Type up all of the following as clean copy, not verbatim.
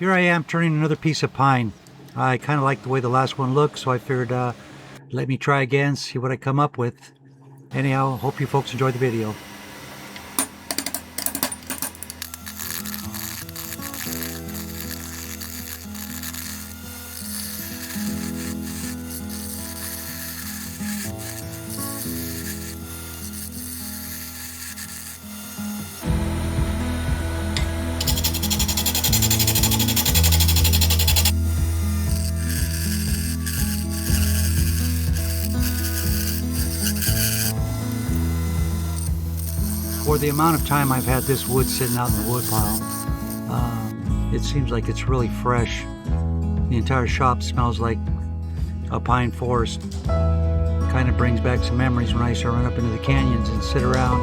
Here I am turning another piece of pine. I kind of like the way the last one looked, so I figured let me try again, see what I come up with. Anyhow, hope you folks enjoyed the video. For the amount of time I've had this wood sitting out in the wood pile, it seems like it's really fresh. The entire shop smells like a pine forest. Kind of brings back some memories when I used to run up into the canyons and sit around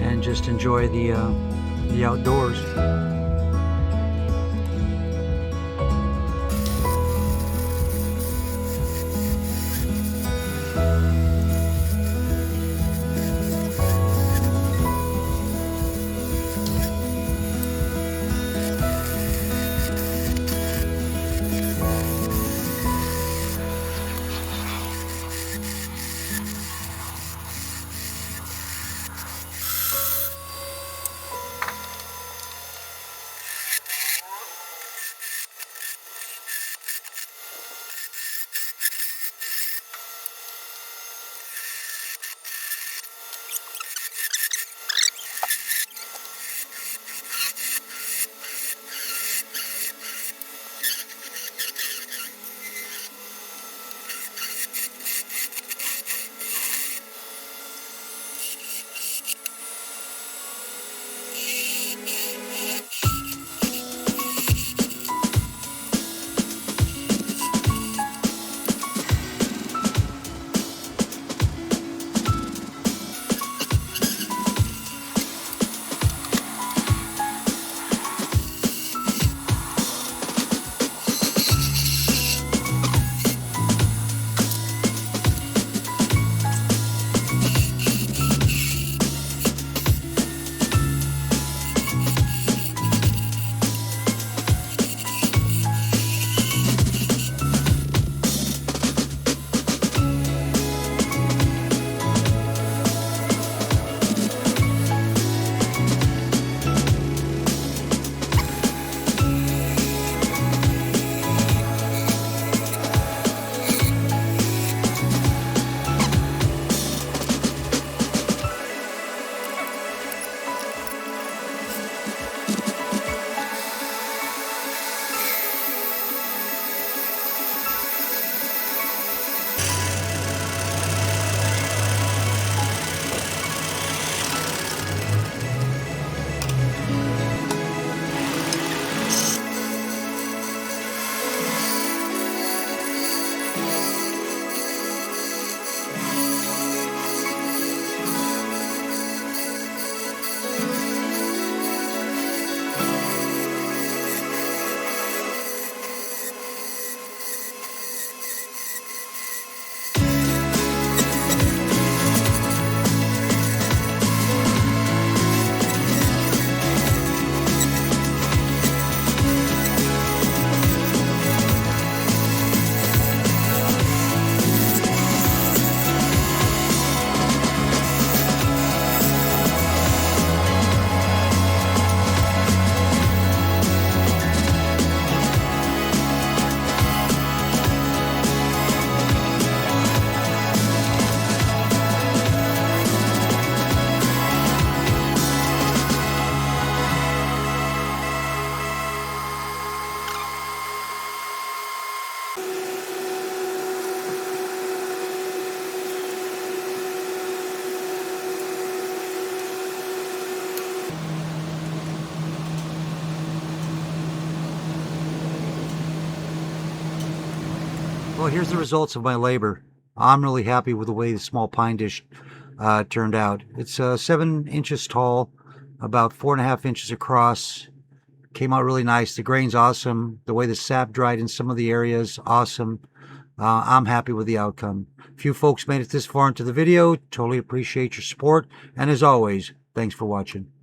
and just enjoy the outdoors. Well, here's the results of my labor. I'm really happy with the way the small pine dish turned out. It's 7 inches tall, about 4.5 inches across. Came out really nice. The grain's awesome. The way the sap dried in some of the areas, awesome. I'm happy with the outcome. If you folks made it this far into the video, totally appreciate your support. And as always, thanks for watching.